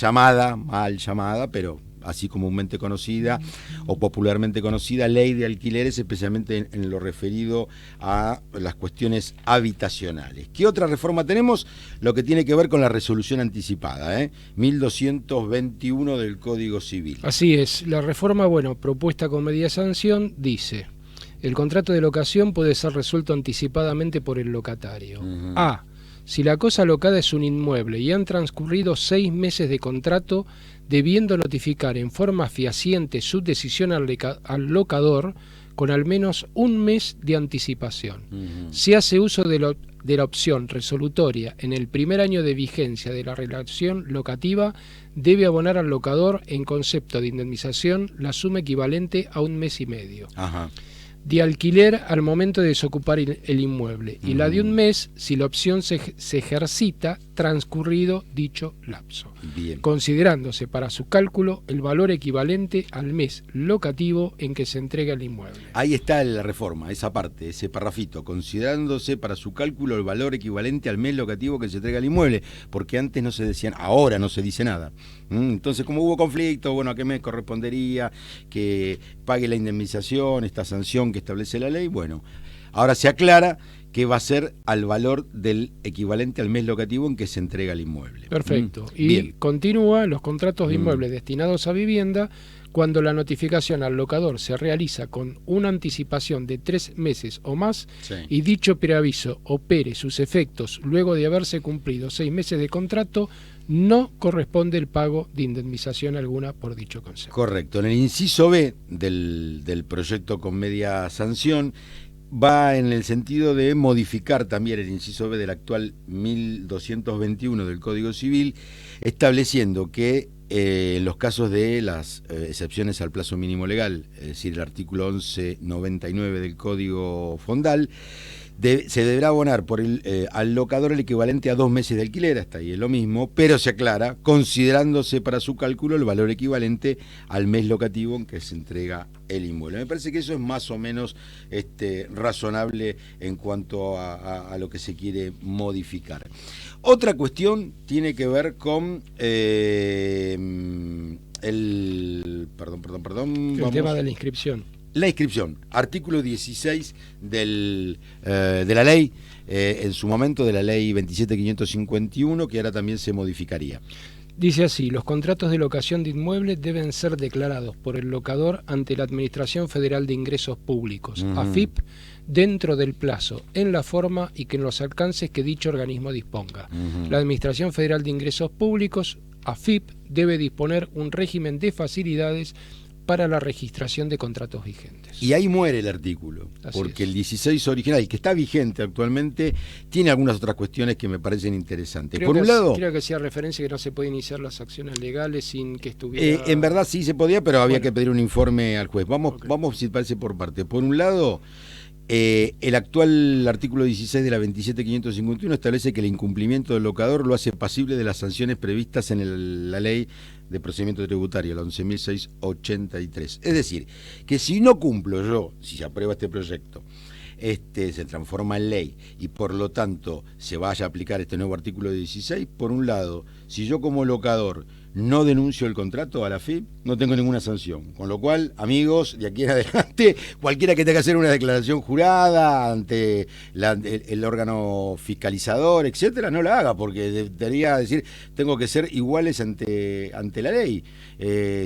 mal llamada, pero así comúnmente conocida o popularmente conocida, ley de alquileres, especialmente en lo referido a las cuestiones habitacionales. ¿Qué otra reforma tenemos? Lo que tiene que ver con la resolución anticipada, 1221 del Código Civil. Así es, la reforma, propuesta con media sanción, dice: el contrato de locación puede ser resuelto anticipadamente por el locatario. A. Si la cosa locada es un inmueble y han transcurrido 6 meses de contrato, debiendo notificar en forma fehaciente su decisión al locador con al menos 1 mes de anticipación. Si hace uso de la opción resolutoria en el primer año de vigencia de la relación locativa, debe abonar al locador en concepto de indemnización la suma equivalente a 1 mes y medio. Ajá. De alquiler al momento de desocupar el inmueble, y la de 1 mes si la opción se ejercita transcurrido dicho lapso, bien, considerándose para su cálculo el valor equivalente al mes locativo en que se entrega el inmueble. Ahí está la reforma, esa parte, ese parrafito, considerándose para su cálculo el valor equivalente al mes locativo que se entrega el inmueble, porque antes no se decían, ahora no se dice nada. Entonces, como hubo conflicto, ¿a qué mes correspondería que pague la indemnización, esta sanción que establece la ley? Ahora se aclara que va a ser al valor del equivalente al mes locativo en que se entrega el inmueble. Perfecto. Y bien, continúa los contratos de inmuebles destinados a vivienda cuando la notificación al locador se realiza con una anticipación de 3 meses o más, sí, y dicho preaviso opere sus efectos luego de haberse cumplido 6 meses de contrato, no corresponde el pago de indemnización alguna por dicho concepto. Correcto. En el inciso B del proyecto con media sanción va en el sentido de modificar también el inciso B del actual 1221 del Código Civil, estableciendo que en los casos de las excepciones al plazo mínimo legal, es decir, el artículo 1199 del Código Fondal, se deberá abonar al locador el equivalente a 2 meses de alquiler, hasta ahí es lo mismo, pero se aclara, considerándose para su cálculo el valor equivalente al mes locativo en que se entrega el inmueble. Me parece que eso es más o menos razonable en cuanto a lo que se quiere modificar. Otra cuestión tiene que ver con el tema de la inscripción. La inscripción, artículo 16 de la ley, en su momento de la ley 27.551, que ahora también se modificaría. Dice así: los contratos de locación de inmuebles deben ser declarados por el locador ante la Administración Federal de Ingresos Públicos, AFIP, dentro del plazo, en la forma y que en los alcances que dicho organismo disponga. La Administración Federal de Ingresos Públicos, AFIP, debe disponer un régimen de facilidades para la registración de contratos vigentes. Y ahí muere el artículo, porque el 16 original, que está vigente actualmente, tiene algunas otras cuestiones que me parecen interesantes. Por un lado, creo que hacía referencia que no se puede iniciar las acciones legales sin que estuviera... en verdad sí se podía, pero había que pedir un informe al juez. Vamos si parece por parte. Por un lado, el actual artículo 16 de la 27.551 establece que el incumplimiento del locador lo hace pasible de las sanciones previstas en la ley de procedimiento tributario, la 11.683. Es decir, que si no cumplo yo, si se aprueba este proyecto, se transforma en ley y por lo tanto se vaya a aplicar este nuevo artículo 16, por un lado, si yo como locador no denuncio el contrato a la AFIP, no tengo ninguna sanción. Con lo cual, amigos, de aquí en adelante, cualquiera que tenga que hacer una declaración jurada ante el órgano fiscalizador, etcétera, no la haga, porque debería decir, tengo que ser iguales ante la ley.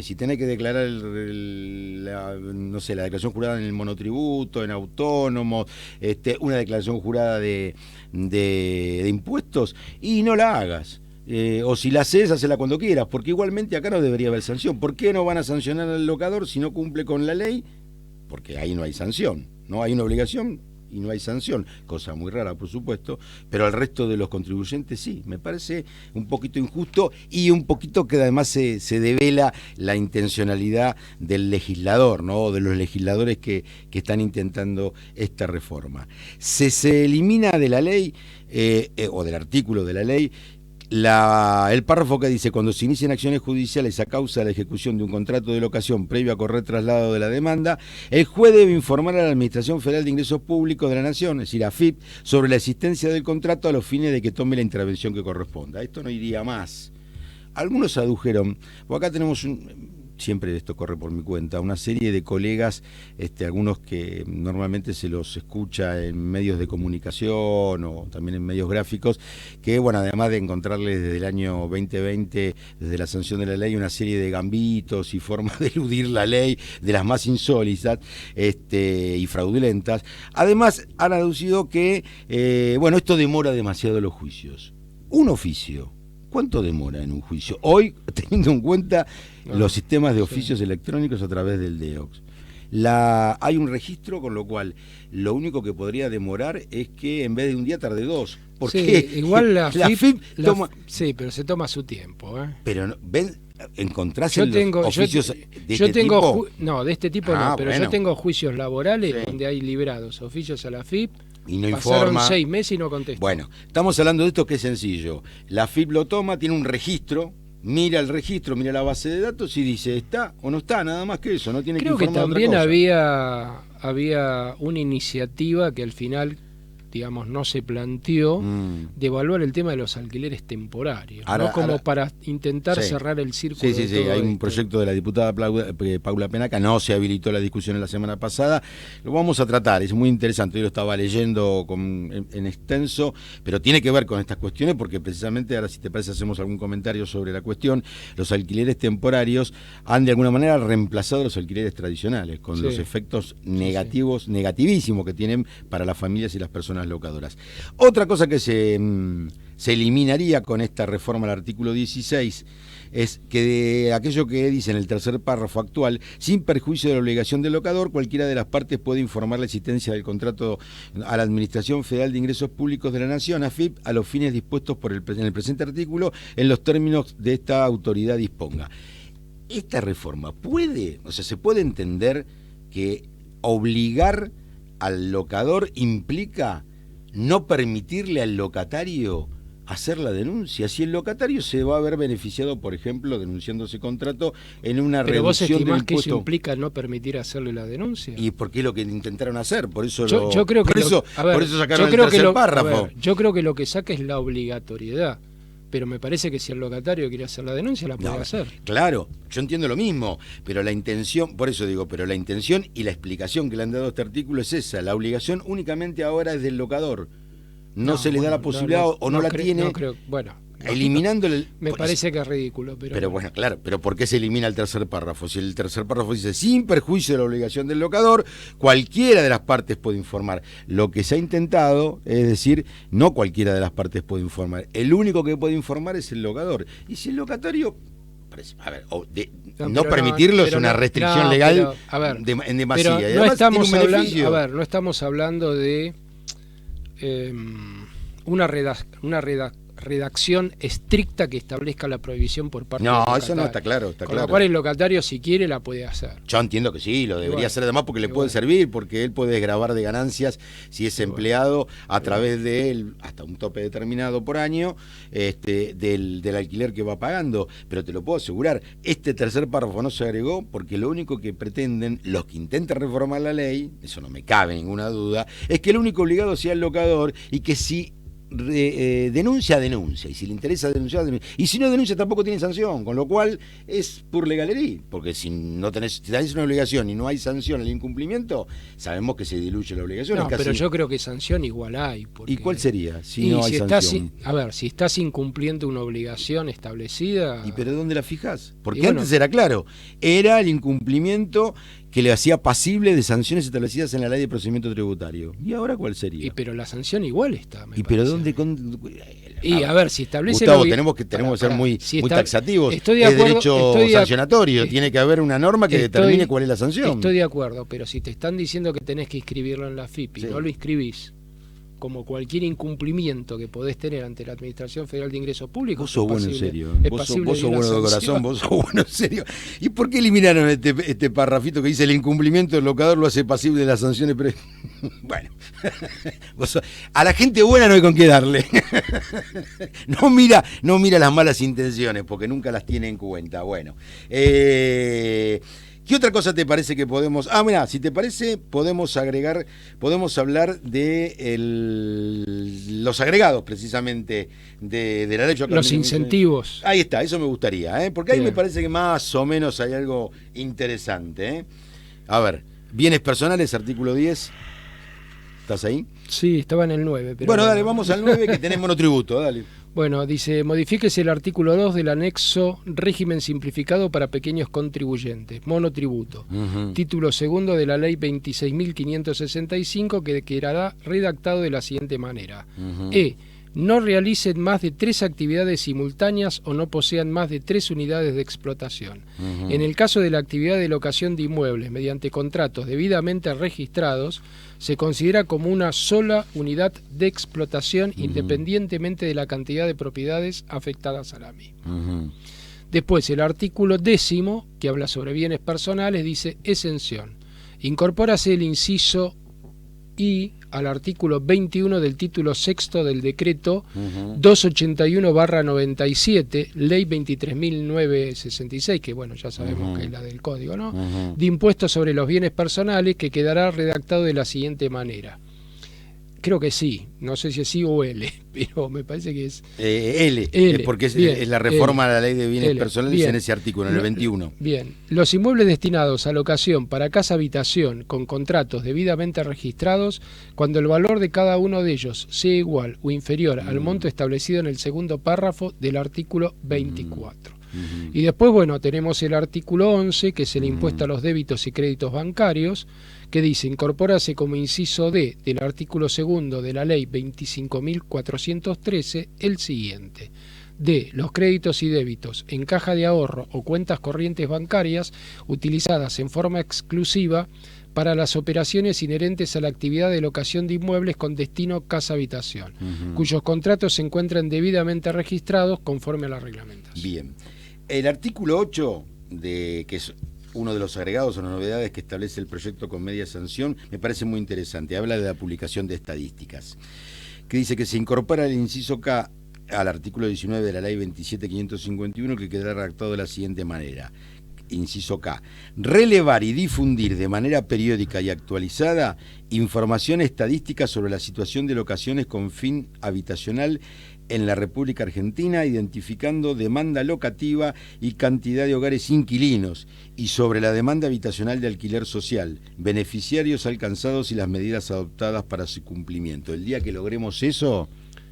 Si tenés que declarar la declaración jurada en el monotributo, en autónomo, una declaración jurada de impuestos, y no la hagas. O si la haces, hacela cuando quieras, porque igualmente acá no debería haber sanción. ¿Por qué no van a sancionar al locador si no cumple con la ley? Porque ahí no hay sanción, no hay una obligación y no hay sanción, cosa muy rara por supuesto, pero al resto de los contribuyentes sí. Me parece un poquito injusto y un poquito que además se devela la intencionalidad del legislador, ¿no? De los legisladores que están intentando esta reforma. Se elimina de la ley o del artículo de la ley el párrafo que dice: cuando se inician acciones judiciales a causa de la ejecución de un contrato de locación previo a correr traslado de la demanda, el juez debe informar a la Administración Federal de Ingresos Públicos de la Nación, es decir, AFIP, sobre la existencia del contrato a los fines de que tome la intervención que corresponda. Esto no iría más. Algunos adujeron, porque acá tenemos siempre esto corre por mi cuenta, una serie de colegas, algunos que normalmente se los escucha en medios de comunicación o también en medios gráficos, que bueno, además de encontrarles desde el año 2020, desde la sanción de la ley, una serie de gambitos y formas de eludir la ley, de las más insólitas y fraudulentas, además han aducido que, esto demora demasiado los juicios. Un oficio, ¿cuánto demora en un juicio? Hoy, teniendo en cuenta los sistemas de oficios electrónicos a través del DEOX. Hay un registro, con lo cual lo único que podría demorar es que en vez de un día tarde dos. Porque sí, igual la FIP toma... Sí, pero se toma su tiempo. Pero, ¿ven? ¿Encontrás en los oficios de este tipo? No, de este tipo no, pero bueno. Yo tengo juicios laborales donde hay librados oficios a la FIP. Y no pasaron informa. 6 meses y no contestó. Bueno, estamos hablando de esto que es sencillo. La FIP lo toma, tiene un registro, mira el registro, mira la base de datos y dice, ¿está o no está? Nada más que eso, no tiene Creo que informar que también otra cosa. había una iniciativa que al final, digamos, no se planteó de evaluar el tema de los alquileres temporarios, ¿no? Como para intentar cerrar el círculo. Sí, hay un proyecto de la diputada Paula Penaca, no se habilitó la discusión en la semana pasada, lo vamos a tratar, es muy interesante, yo lo estaba leyendo en extenso, pero tiene que ver con estas cuestiones porque precisamente, ahora si te parece hacemos algún comentario sobre la cuestión, los alquileres temporarios han de alguna manera reemplazado los alquileres tradicionales, con los efectos negativísimos que tienen para las familias y las personas locadoras. Otra cosa que se eliminaría con esta reforma al artículo 16 es que de aquello que dice en el tercer párrafo actual, sin perjuicio de la obligación del locador, cualquiera de las partes puede informar la existencia del contrato a la Administración Federal de Ingresos Públicos de la Nación, AFIP, a los fines dispuestos en el presente artículo, en los términos de esta autoridad disponga. Esta reforma se puede entender que obligar al locador implica no permitirle al locatario hacer la denuncia. Si el locatario se va a ver beneficiado, por ejemplo, denunciando ese contrato en una ¿Pero vos reducción estimás del que impuesto? eso implica no permitir hacerle la denuncia? Y porque es lo que intentaron hacer, por eso yo creo que por eso sacaron el tercer párrafo. Yo creo que lo que saca es la obligatoriedad. Pero me parece que si el locatario quiere hacer la denuncia, la puede hacer. Claro, yo entiendo lo mismo, pero la intención, por eso digo, pero la intención y la explicación que le han dado a este artículo es esa. La obligación únicamente ahora es del locador. No se le da la posibilidad o no la tiene. No creo, bueno, eliminando Me parece que es ridículo. Pero bueno, claro, pero ¿por qué se elimina el tercer párrafo? Si el tercer párrafo dice, sin perjuicio de la obligación del locador, cualquiera de las partes puede informar. Lo que se ha intentado es decir, no cualquiera de las partes puede informar. El único que puede informar es el locador. Y si el locatario... A ver, no permitirlo es una restricción legal en demasía. Pero no estamos hablando, no estamos hablando de una redacción estricta que establezca la prohibición por parte del locatario. Eso no está claro. Con lo cual el locatario, si quiere, la puede hacer. Yo entiendo que sí, lo debería hacer además porque le puede servir, porque él puede grabar de ganancias si es empleado a través de él, hasta un tope determinado por año, del alquiler que va pagando. Pero te lo puedo asegurar, este tercer párrafo no se agregó porque lo único que pretenden los que intentan reformar la ley, eso no me cabe ninguna duda, es que el único obligado sea el locador y que si denuncia, y si le interesa denunciar, y si no denuncia tampoco tiene sanción, con lo cual es pur legalería, porque si tenés una obligación y no hay sanción al incumplimiento, sabemos que se diluye la obligación. No, pero yo creo que sanción igual hay. ¿Y cuál sería si no hay sanción? Si estás incumpliendo una obligación establecida... ¿Y pero dónde la fijás? Porque antes era claro, era el incumplimiento que le hacía pasible de sanciones establecidas en la ley de procedimiento tributario. ¿Y ahora cuál sería? Pero la sanción igual está, me parece. Pero ¿dónde? A ver, si establece... Gustavo, tenemos que ser muy taxativos. Es derecho sancionatorio. Tiene que haber una norma que determine cuál es la sanción. Estoy de acuerdo, pero si te están diciendo que tenés que inscribirlo en la FIP y no lo inscribís, como cualquier incumplimiento que podés tener ante la Administración Federal de Ingresos Públicos... Vos sos bueno en serio. Vos sos bueno de corazón, vos sos bueno en serio. ¿Y por qué eliminaron este parrafito que dice el incumplimiento del locador lo hace pasible de las sanciones? Bueno, a la gente buena no hay con qué darle. No mira las malas intenciones, porque nunca las tiene en cuenta. Bueno, ¿qué otra cosa te parece que podemos...? Mira, si te parece, podemos hablar de los agregados, precisamente, de la ley. Los incentivos. Ahí está, eso me gustaría, porque ahí me parece que más o menos hay algo interesante. A ver, bienes personales, artículo 10. ¿Estás ahí? Sí, estaba en el 9. Pero bueno, dale, vamos al 9 que tenés monotributo, dale. Bueno, dice, modifíquese el artículo 2 del anexo régimen simplificado para pequeños contribuyentes, monotributo, título segundo de la ley 26.565 que quedará redactado de la siguiente manera. No realicen más de 3 actividades simultáneas o no posean más de 3 unidades de explotación. En el caso de la actividad de locación de inmuebles mediante contratos debidamente registrados, se considera como una sola unidad de explotación independientemente de la cantidad de propiedades afectadas a la misma. Después, el artículo 10, que habla sobre bienes personales, dice exención. Incorpórase el inciso I al artículo 21 del título sexto del decreto 281/97, ley 23.966, que bueno, ya sabemos que es la del código, ¿no? De impuestos sobre los bienes personales, que quedará redactado de la siguiente manera. Creo que sí, no sé si es sí o L, pero me parece que es... L, porque es la reforma a la ley de bienes personales en ese artículo, en el 21. Bien, los inmuebles destinados a locación para casa-habitación con contratos debidamente registrados, cuando el valor de cada uno de ellos sea igual o inferior al monto establecido en el segundo párrafo del artículo 24. Y después, bueno, tenemos el artículo 11, que es el impuesto a los débitos y créditos bancarios, que dice, incorpórase como inciso D del artículo segundo de la ley 25.413 el siguiente. D. Los créditos y débitos en caja de ahorro o cuentas corrientes bancarias utilizadas en forma exclusiva para las operaciones inherentes a la actividad de locación de inmuebles con destino casa-habitación, cuyos contratos se encuentran debidamente registrados conforme a la reglamentación. Bien. El artículo 8, que es uno de los agregados o novedades que establece el proyecto con media sanción, me parece muy interesante. Habla de la publicación de estadísticas, que dice que se incorpora el inciso K al artículo 19 de la ley 27.551, que quedará redactado de la siguiente manera. Inciso K. Relevar y difundir de manera periódica y actualizada información estadística sobre la situación de locaciones con fin habitacional en la República Argentina, identificando demanda locativa y cantidad de hogares inquilinos, y sobre la demanda habitacional de alquiler social, beneficiarios alcanzados y las medidas adoptadas para su cumplimiento. El día que logremos eso,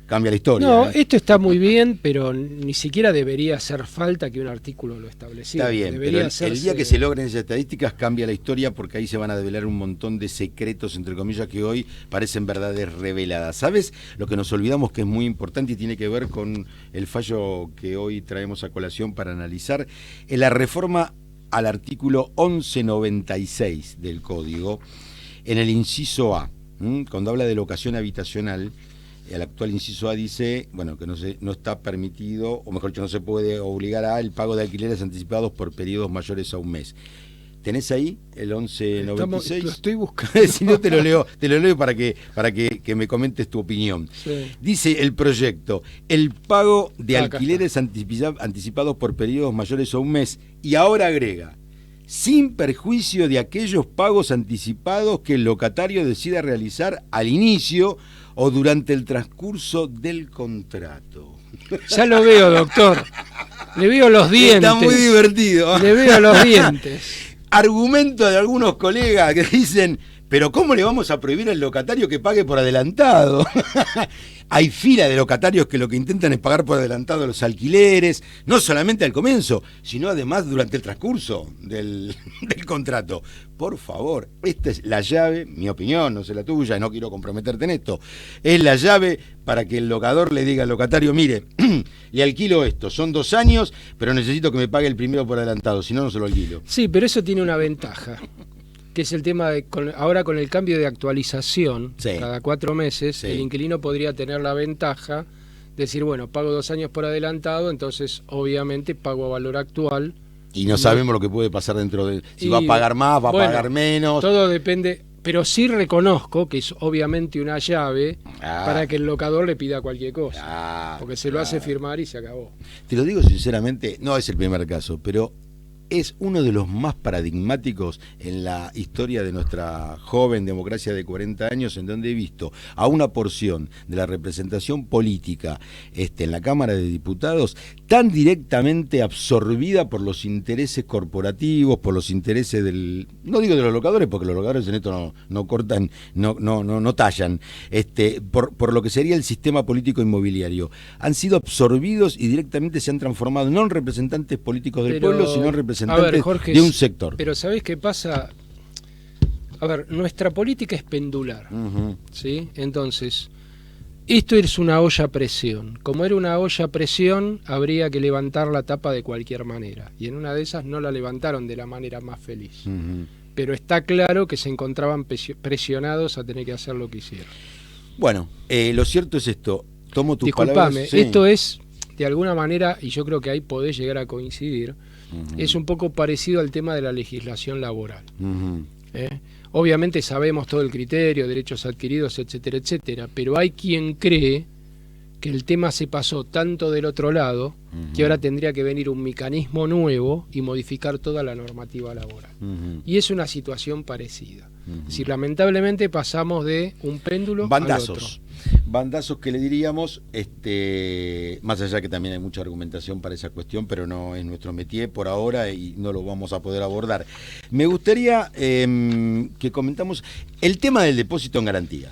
cambia la historia. No, esto está muy bien, pero ni siquiera debería hacer falta que un artículo lo estableciera. Está bien, debería pero el día que se logren esas estadísticas cambia la historia, porque ahí se van a develar un montón de secretos, entre comillas, que hoy parecen verdades reveladas. ¿Sabes? Lo que nos olvidamos que es muy importante y tiene que ver con el fallo que hoy traemos a colación para analizar, en la reforma al artículo 1196 del Código, en el inciso A, cuando habla de locación habitacional. El actual inciso A dice, bueno, que no está permitido, o mejor dicho, no se puede obligar a el pago de alquileres anticipados por periodos mayores a un mes. ¿Tenés ahí el 1196? Lo estoy buscando. Si no, te lo leo para que me comentes tu opinión. Sí. Dice el proyecto, el pago de alquileres anticipados por periodos mayores a un mes, y ahora agrega, sin perjuicio de aquellos pagos anticipados que el locatario decida realizar al inicio o durante el transcurso del contrato. Ya lo veo, doctor. Le veo los dientes. Está muy divertido. Le veo los dientes. Argumento de algunos colegas que dicen, pero ¿cómo le vamos a prohibir al locatario que pague por adelantado? Hay fila de locatarios que lo que intentan es pagar por adelantado los alquileres, no solamente al comienzo, sino además durante el transcurso del contrato. Por favor, esta es la llave, mi opinión, no sé la tuya, y no quiero comprometerte en esto, es la llave para que el locador le diga al locatario, mire, le alquilo esto, son 2 años, pero necesito que me pague el primero por adelantado, si no, no se lo alquilo. Sí, pero eso tiene una ventaja, que es el tema de ahora con el cambio de actualización, sí, cada 4 meses, sí, el inquilino podría tener la ventaja de decir, bueno, pago 2 años por adelantado, entonces obviamente pago a valor actual. Y no sabemos lo que puede pasar dentro de... Si va a pagar más, va a pagar menos. Todo depende, pero sí reconozco que es obviamente una llave para que el locador le pida cualquier cosa, porque se lo hace firmar y se acabó. Te lo digo sinceramente, no es el primer caso, pero es uno de los más paradigmáticos en la historia de nuestra joven democracia de 40 años, en donde he visto a una porción de la representación política en la Cámara de Diputados tan directamente absorbida por los intereses corporativos, por los intereses del... No digo de los locadores, porque los locadores en esto no cortan, no tallan, por lo que sería el sistema político inmobiliario. Han sido absorbidos y directamente se han transformado no en representantes políticos del pueblo, sino en representantes Jorge, de un sector. Pero ¿sabés qué pasa? A ver, nuestra política es pendular, ¿sí? Entonces, esto es una olla a presión. Como era una olla a presión, habría que levantar la tapa de cualquier manera. Y en una de esas no la levantaron de la manera más feliz. Pero está claro que se encontraban presionados a tener que hacer lo que hicieron. Bueno, lo cierto es esto. Tomo tus Disculpame, palabras. Sí. Esto es, de alguna manera, y yo creo que ahí podés llegar a coincidir, es un poco parecido al tema de la legislación laboral. Obviamente sabemos todo el criterio, derechos adquiridos, etcétera, etcétera, pero hay quien cree que el tema se pasó tanto del otro lado que ahora tendría que venir un mecanismo nuevo y modificar toda la normativa laboral. Y es una situación parecida. Es decir, lamentablemente pasamos de un péndulo bandazos. al otro. Bandazos que le diríamos, más allá que también hay mucha argumentación para esa cuestión, pero no es nuestro métier por ahora y no lo vamos a poder abordar. Me gustaría que comentamos el tema del depósito en garantía.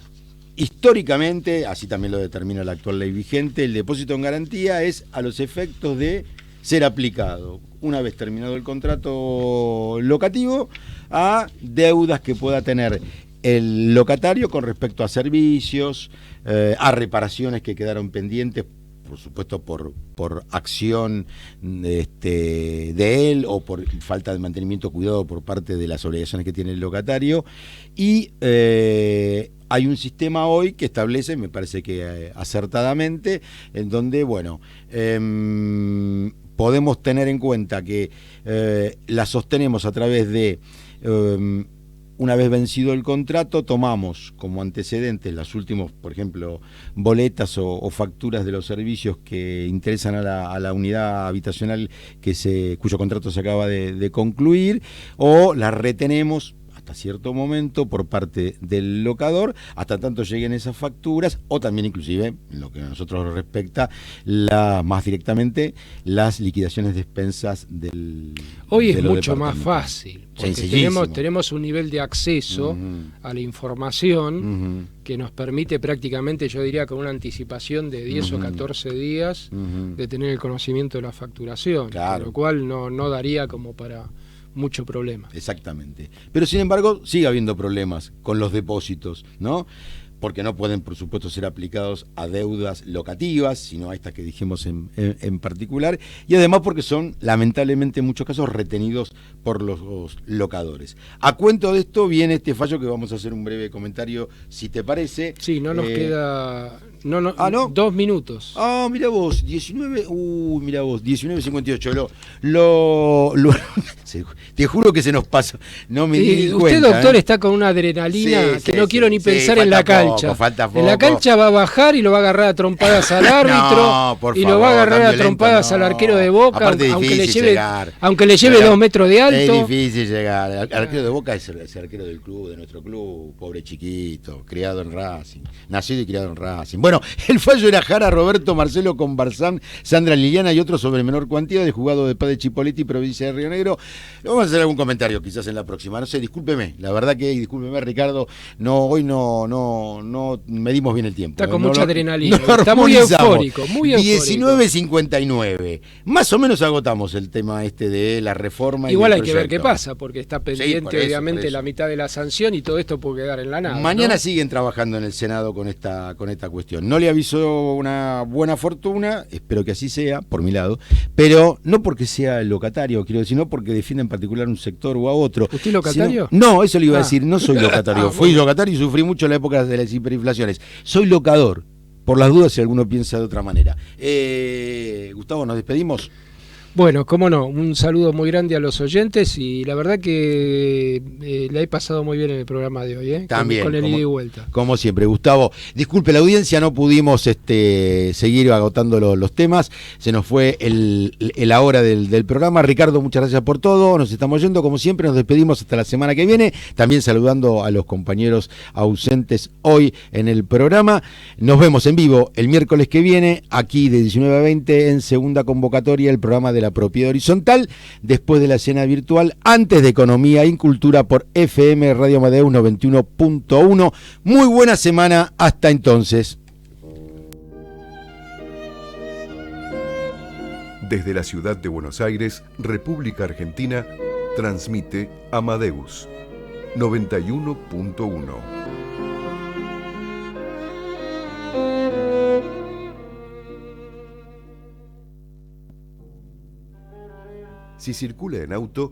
Históricamente, así también lo determina la actual ley vigente, el depósito en garantía es a los efectos de ser aplicado, una vez terminado el contrato locativo, a deudas que pueda tener el locatario con respecto a servicios, a reparaciones que quedaron pendientes, por supuesto por acción de él o por falta de mantenimiento cuidado por parte de las obligaciones que tiene el locatario. Y hay un sistema hoy que establece, me parece que acertadamente, en donde, bueno, podemos tener en cuenta que la sostenemos a través de... una vez vencido el contrato, tomamos como antecedentes las últimas, por ejemplo, boletas o facturas de los servicios que interesan a la unidad habitacional cuyo contrato se acaba de concluir, o las retenemos hasta cierto momento por parte del locador, hasta tanto lleguen esas facturas, o también inclusive, en lo que a nosotros nos respecta, más directamente, las liquidaciones de expensas del... Hoy es mucho más fácil, porque Sencillísimo. tenemos un nivel de acceso a la información que nos permite prácticamente, yo diría, con una anticipación de 10 o 14 días de tener el conocimiento de la facturación, Claro. lo cual no daría como para mucho problema. Exactamente. Pero sin embargo, sigue habiendo problemas con los depósitos, ¿no? Porque no pueden, por supuesto, ser aplicados a deudas locativas, sino a estas que dijimos en particular, y además porque son, lamentablemente, en muchos casos, retenidos por los locadores. A cuento de esto viene este fallo que vamos a hacer un breve comentario, si te parece. Sí, no nos queda... ¿no? 2 minutos. Ah, mira vos, 19:58. Te juro que se nos pasó. No me di Usted, cuenta. doctor, está con una adrenalina que no quiero ni pensar en la cancha. Falta poco. En la cancha va a bajar y lo va a agarrar a trompadas al árbitro por y favor, lo va a agarrar tan a trompadas violento, al arquero de Boca, Aparte aunque le lleve 2 metros de alto. Es difícil llegar. El arquero de Boca es el arquero del club, de nuestro club, pobre chiquito, criado en Racing, nacido y criado en Racing. Bueno, el fallo era Jara, Roberto, Marcelo con Barzán, Sandra Liliana y otros sobre menor cuantía del juzgado de paz de Chipoleti, provincia de Río Negro. Vamos a hacer algún comentario quizás en la próxima. No sé, discúlpeme, la verdad que discúlpeme, Ricardo, hoy no medimos bien el tiempo. Está con mucha adrenalina, no está muy eufórico, muy eufórico. 19:59. Más o menos agotamos el tema de la reforma. Igual y hay que ver qué pasa, porque está pendiente, por eso, obviamente, la mitad de la sanción y todo esto puede quedar en la nada. Mañana ¿no? siguen trabajando en el Senado con esta cuestión. No le aviso una buena fortuna, espero que así sea, por mi lado, pero no porque sea el locatario, quiero decir, no porque defienda en particular un sector o a otro. ¿Usted es locatario? No, eso le iba a decir, no soy locatario. Fui locatario y sufrí mucho en la época de las hiperinflaciones. Soy locador, por las dudas si alguno piensa de otra manera. Gustavo, ¿nos despedimos? Bueno, cómo no, un saludo muy grande a los oyentes y la verdad que la he pasado muy bien en el programa de hoy, También, con el ida y vuelta. Como siempre, Gustavo. Disculpe la audiencia, no pudimos seguir agotando los temas, se nos fue la hora del programa. Ricardo, muchas gracias por todo, nos estamos yendo, como siempre, nos despedimos hasta la semana que viene, también saludando a los compañeros ausentes hoy en el programa. Nos vemos en vivo el miércoles que viene, aquí de 19 a 20, en segunda convocatoria, el programa de la propiedad horizontal, después de la cena virtual, antes de Economía y Cultura por FM Radio Amadeus 91.1. Muy buena semana, hasta entonces. Desde la ciudad de Buenos Aires, República Argentina, transmite Amadeus 91.1. Si circula en auto,